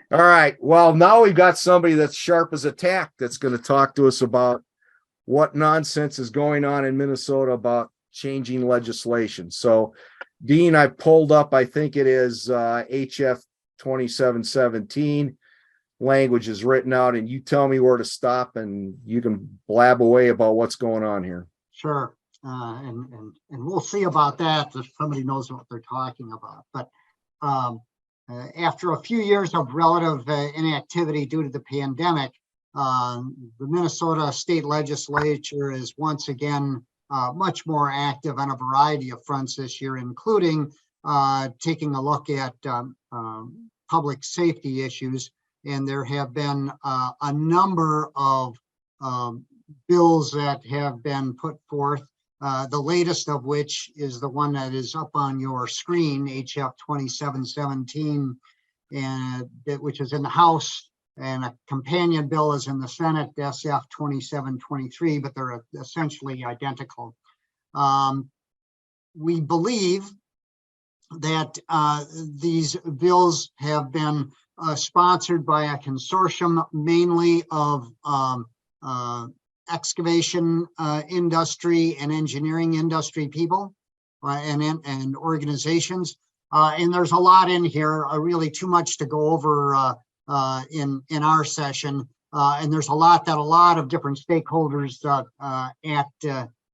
All right. Well, now we've got somebody that's sharp as a tack that's going to talk to us about what nonsense is going on in Minnesota about changing legislation. So, Dean, I pulled up, I think it is HF 2717. Language is written out, and you tell me where to stop, and you can blab away about what's going on here. Sure. And we'll see about that if somebody knows what they're talking about. But after a few years of relative inactivity due to the pandemic, the Minnesota State Legislature is once again much more active on a variety of fronts this year, including taking a look at public safety issues. And there have been a number of bills that have been put forth, the latest of which is the one that is up on your screen, HF 2717, and which is in the House, and a companion bill is in the Senate, SF 2723, but they're essentially identical. We believe that these bills have been sponsored by a consortium mainly of excavation industry and engineering industry people and organizations. And there's a lot in here, really too much to go over in our session. And there's a lot of different stakeholders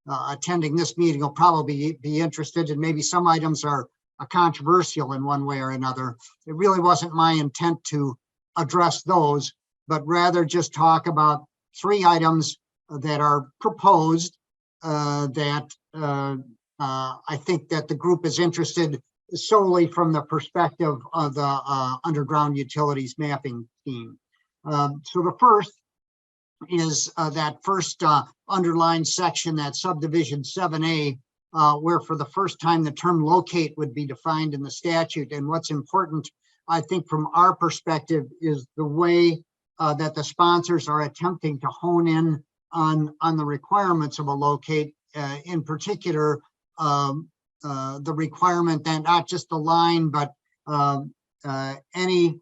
attending this meeting will probably be interested, and maybe some items are controversial in one way or another. It really wasn't my intent to address those, but rather just talk about three items that are proposed that I think that the group is interested solely from the perspective of the underground utilities mapping scheme. So the first is that first underlined section, that subdivision 7A, where for the first time the term locate would be defined in the statute. And what's important, I think, from our perspective is the way that the sponsors are attempting to hone in on the requirements of a locate, in particular, the requirement that not just the line, but any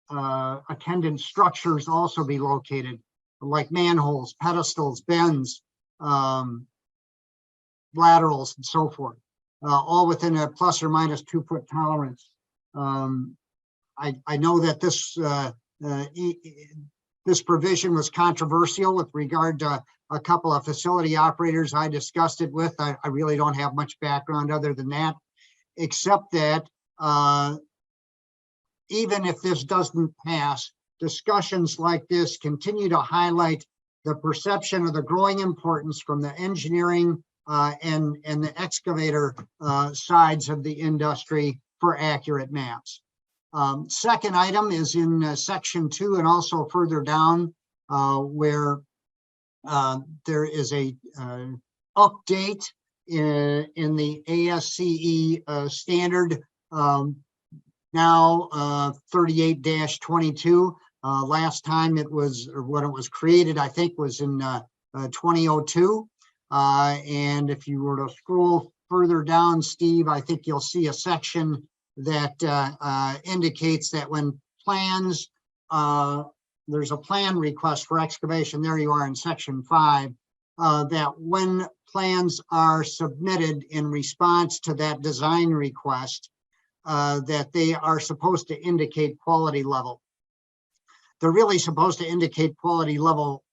attendant structures also be located, like manholes, pedestals, bends, laterals, and so forth, all within a plus or minus 2 foot tolerance. I know that this provision was controversial with regard to a couple of facility operators I discussed it with. I really don't have much background other than that, except that even if this doesn't pass, discussions like this continue to highlight the perception of the growing importance from the engineering and the excavator sides of the industry for accurate maps. Second item is in section 2 and also further down, where there is a update in the ASCE standard, now 38-22. Last time it was, or when it was created, I think was in 2002. And if you were to scroll further down, Steve, I think you'll see a section that indicates that when plans, there's a plan request for excavation, there you are in section 5, that when plans are submitted in response to that design request, that they are supposed to indicate quality level. They're really supposed to indicate quality level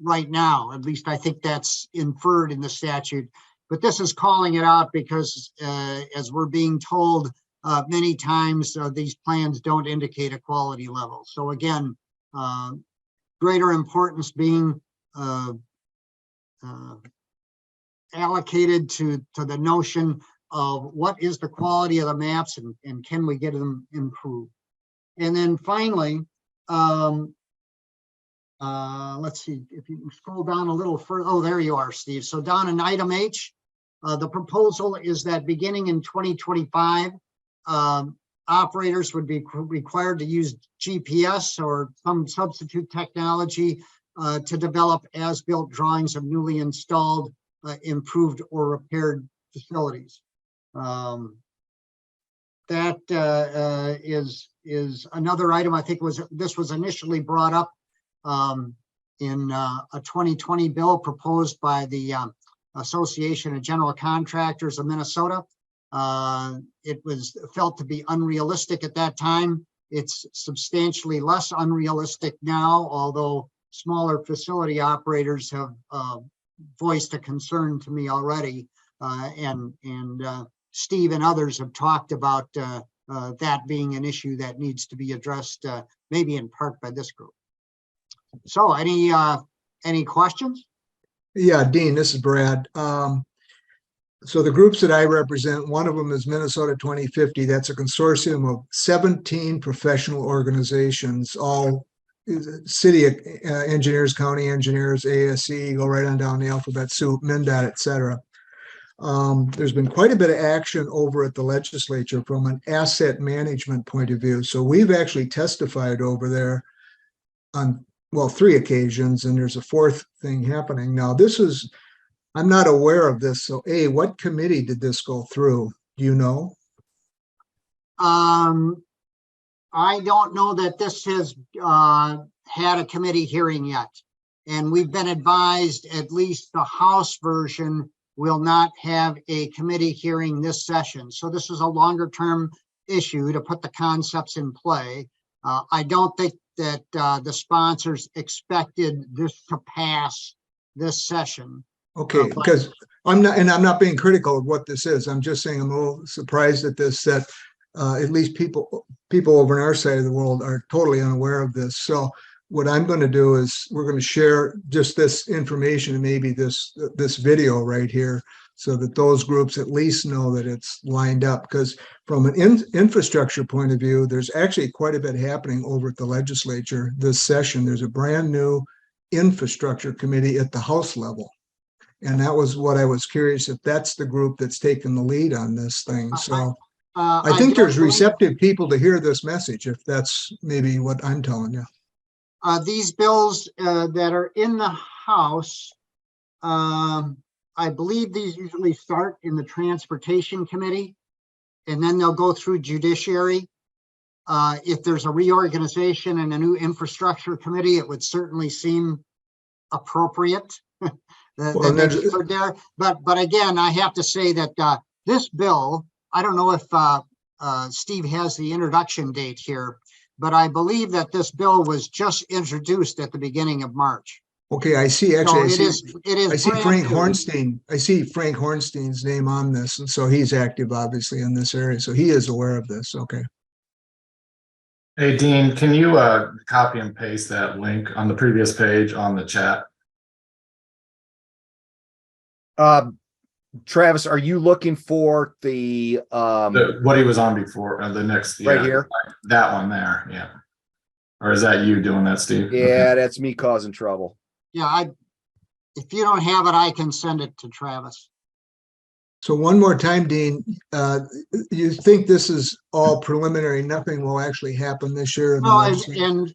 right now. At least I think that's inferred in the statute. But this is calling it out because, as we're being told many times, these plans don't indicate a quality level. So again, greater importance being allocated to the notion of what is the quality of the maps and can we get them improved. And then finally, let's see, if you scroll down a little further. Oh, there you are, Steve. So down in item H, the proposal is that beginning in 2025, operators would be required to use GPS or some substitute technology to develop as-built drawings of newly installed, improved or repaired facilities. is another item. I think this was initially brought up in a 2020 bill proposed by the Association of General Contractors of Minnesota. It was felt to be unrealistic at that time. It's substantially less unrealistic now, although smaller facility operators have voiced a concern to me already. And Steve and others have talked about that being an issue that needs to be addressed, maybe in part by this group. So any questions? Yeah, Dean, this is Brad. So the groups that I represent, one of them is Minnesota 2050. That's a consortium of 17 professional organizations, all city engineers, county engineers, ASE, go right on down the alphabet soup, MnDOT, et cetera. There's been quite a bit of action over at the legislature from an asset management point of view. So we've actually testified over there on, well, 3 occasions, and there's a 4th thing happening. Now, I'm not aware of this. So, what committee did this go through? Do you know? I don't know that this has had a committee hearing yet. And we've been advised at least the House version will not have a committee hearing this session. So this is a longer term issue to put the concepts in play. I don't think that the sponsors expected this to pass this session. Okay, because I'm not being critical of what this is. I'm just saying I'm a little surprised at this, that at least people over on our side of the world are totally unaware of this. So what I'm going to do is we're going to share just this information and maybe this video right here, so that those groups at least know that it's lined up. Because from an infrastructure point of view, there's actually quite a bit happening over at the legislature this session. There's a brand new infrastructure committee at the House level. And that was what I was curious, if that's the group that's taken the lead on this thing. So I think there's receptive people to hear this message, if that's maybe what I'm telling you. These bills that are in the House, I believe these usually start in the Transportation Committee, and then they'll go through Judiciary. If there's a reorganization and a new Infrastructure Committee, it would certainly seem appropriate. But again, I have to say that this bill, I don't know if Steve has the introduction date here, but I believe that this bill was just introduced at the beginning of March. Okay, I see. Actually, So I see Frank Hornstein. I see Frank Hornstein's name on this, and so he's active, obviously, in this area. So he is aware of this. Okay. Hey, Dean, can you copy and paste that link on the previous page on the chat? Travis, are you looking for the what he was on before, the next, right here? That one there, yeah. Or is that you doing that, Steve? Yeah, that's me causing trouble. Yeah, if you don't have it, I can send it to Travis. So one more time, Dean, you think this is all preliminary? Nothing will actually happen this year? No,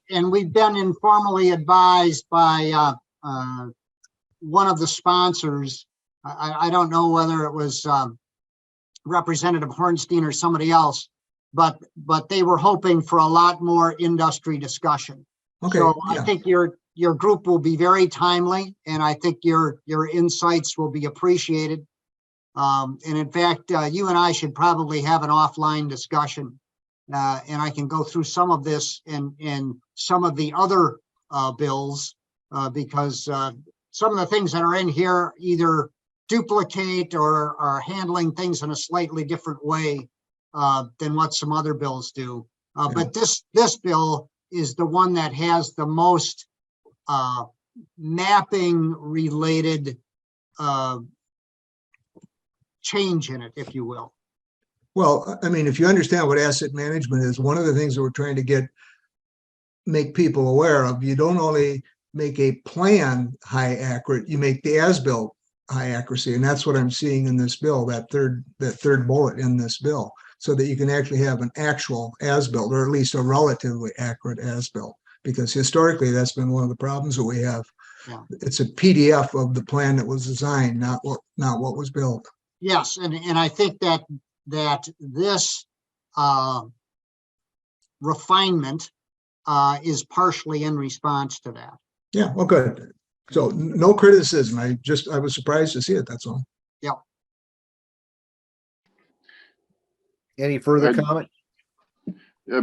and we've been informally advised by one of the sponsors. I don't know whether it was Representative Hornstein or somebody else, but they were hoping for a lot more industry discussion. Okay, so yeah. I think your group will be very timely, and I think your insights will be appreciated. And in fact, you and I should probably have an offline discussion, and I can go through some of this and some of the other bills, because some of the things that are in here either duplicate or are handling things in a slightly different way than what some other bills do. But this bill is the one that has the most mapping related change in it, if you will. Well, I mean, if you understand what asset management is, one of the things that we're trying to make people aware of, you don't only make a plan high accurate, you make the as-built high accuracy. And that's what I'm seeing in this bill, that third bullet in this bill, so that you can actually have an actual as-built, or at least a relatively accurate as-built, because historically that's been one of the problems that we have. Yeah. It's a PDF of the plan that was designed, not what was built. Yes, and I think that this refinement is partially in response to that. Yeah, well, good. So no criticism. I was surprised to see it. That's all. Any further I'd- comment?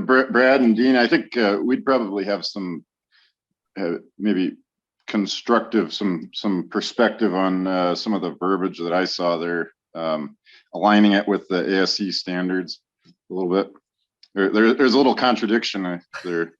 Brad and Dean, I think we'd probably have some maybe constructive, some perspective on some of the verbiage that I saw there, aligning it with the ASC standards a little bit. There's a little contradiction there.